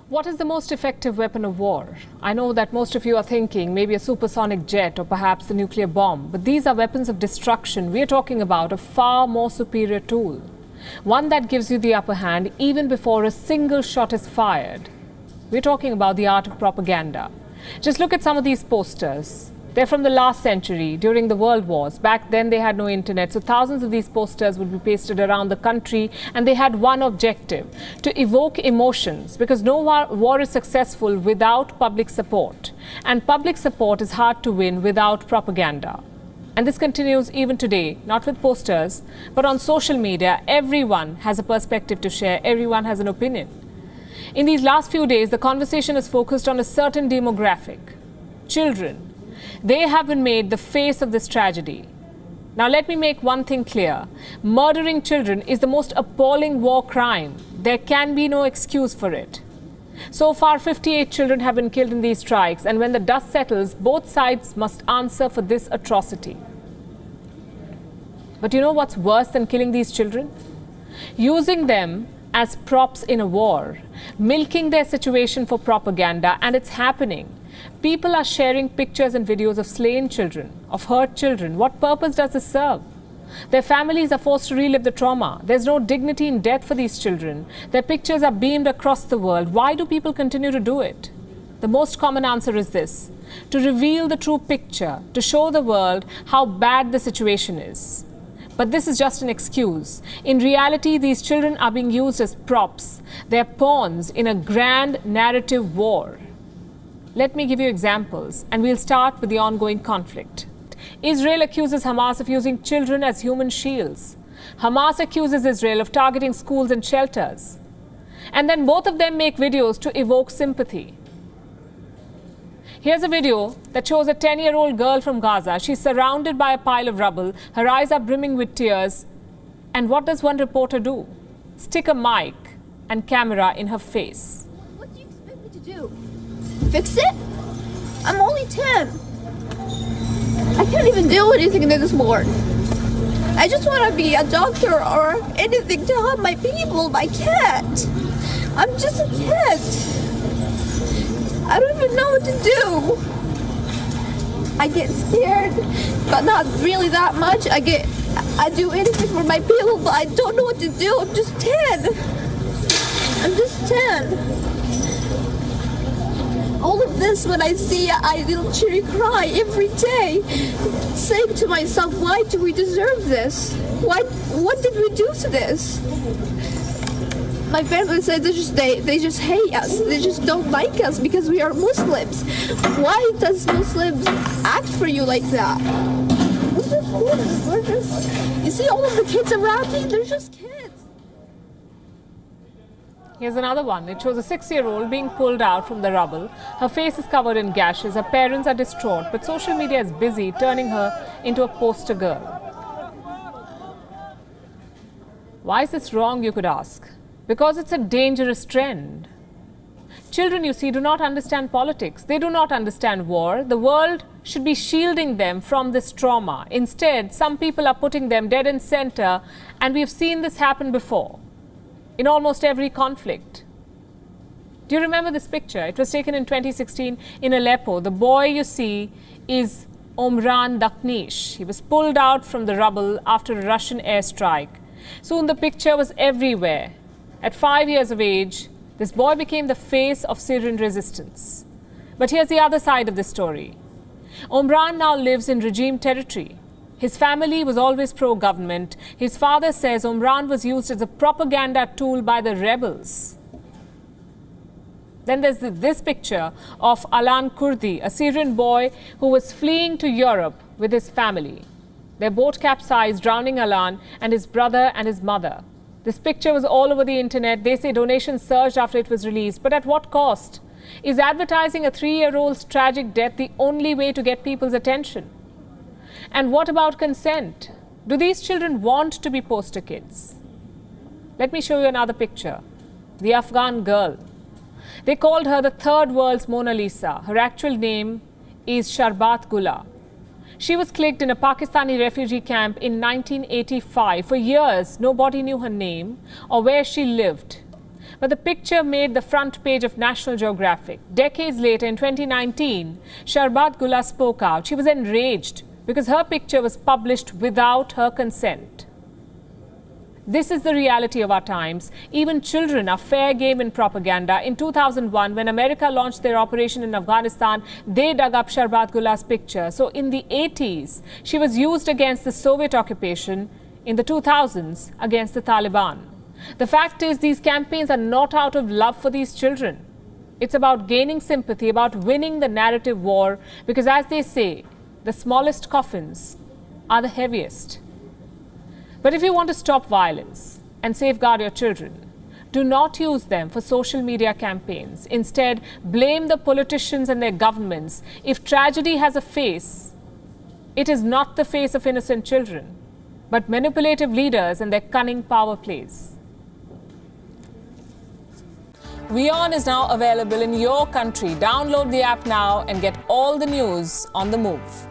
What is the most effective weapon of war? I know that most of you are thinking maybe a supersonic jet or perhaps the nuclear bomb, but these are weapons of destruction. We are talking about a far more superior tool, one that gives you the upper hand even before a single shot is fired. We're talking about the art of propaganda. Just look at some of these posters. They're from the last century, during the World Wars. Back then, they had no internet, so thousands of these posters would be pasted around the country, and they had one objective: to evoke emotions, because no war is successful without public support, and public support is hard to win without propaganda. And this continues even today, not with posters, but on social media. Everyone has a perspective to share, everyone has an opinion. In these last few days, the conversation is focused on a certain demographic: children. They have been made the face of this tragedy. Now, let me make one thing clear. Murdering children is the most appalling war crime. There can be no excuse for it. So far, 58 children have been killed in these strikes, and when the dust settles, both sides must answer for this atrocity. But you know what's worse than killing these children? Using them as props in a war, milking their situation for propaganda, and it's happening. People are sharing pictures and videos of slain children, of hurt children. What purpose does this serve? Their families are forced to relive the trauma. There's no dignity in death for these children. Their pictures are beamed across the world. Why do people continue to do it? The most common answer is this: to reveal the true picture, to show the world how bad the situation is. But this is just an excuse. In reality, these children are being used as props. They're pawns in a grand narrative war. Let me give you examples, and we'll start with the ongoing conflict. Israel accuses Hamas of using children as human shields. Hamas accuses Israel of targeting schools and shelters. And then both of them make videos to evoke sympathy. Here's a video that shows a 10-year-old girl from Gaza. She's surrounded by a pile of rubble. Her eyes are brimming with tears. And what does one reporter do? Stick a mic and camera in her face. What do you expect me to do? Fix it? I'm only 10. I can't even do anything in this war. I just want to be a doctor or anything to help my people. I can't. I'm just a kid. I don't even know what to do. I get scared, but not really that much. I do anything for my people, but I don't know what to do. I'm just 10. I'm just 10. All of this, when I see, I literally cry every day, saying to myself, why do we deserve this? What did we do to this? My family said they just hate us. They just don't like us because we are Muslims. Why does Muslims act for you like that? We're just, you see all of the kids around me, they're just kids. Here's another one. It shows a 6-year-old being pulled out from the rubble. Her face is covered in gashes. Her parents are distraught, but social media is busy turning her into a poster girl. Why is this wrong, you could ask? Because it's a dangerous trend. Children, you see, do not understand politics. They do not understand war. The world should be shielding them from this trauma. Instead, some people are putting them dead in center, and we've seen this happen before in almost every conflict. Do you remember this picture? It was taken in 2016 in Aleppo. The boy you see is Omran Daknish. He was pulled out from the rubble after a Russian airstrike. Soon the picture was everywhere. At 5 years of age, this boy became the face of Syrian resistance. But here's the other side of the story. Omran now lives in regime territory. His family was always pro-government. His father says Omran was used as a propaganda tool by the rebels. Then there's this picture of Alan Kurdi, a Syrian boy who was fleeing to Europe with his family. Their boat capsized, drowning Alan and his brother and his mother. This picture was all over the internet. They say donations surged after it was released. But at what cost? Is advertising a 3-year-old's tragic death the only way to get people's attention? And what about consent? Do these children want to be poster kids? Let me show you another picture. The Afghan girl. They called her the third world's Mona Lisa. Her actual name is Sharbat Gula. She was clicked in a Pakistani refugee camp in 1985. For years, nobody knew her name or where she lived. But the picture made the front page of National Geographic. Decades later, in 2019, Sharbat Gula spoke out. She was enraged because her picture was published without her consent. This is the reality of our times. Even children are fair game in propaganda. In 2001, when America launched their operation in Afghanistan, they dug up Sharbat Gula's picture. So in the 80s, she was used against the Soviet occupation. In the 2000s, against the Taliban. The fact is, these campaigns are not out of love for these children. It's about gaining sympathy, about winning the narrative war, because as they say, the smallest coffins are the heaviest. But if you want to stop violence and safeguard your children, do not use them for social media campaigns. Instead, blame the politicians and their governments. If tragedy has a face, it is not the face of innocent children, but manipulative leaders and their cunning power plays. WION is now available in your country. Download the app now and get all the news on the move.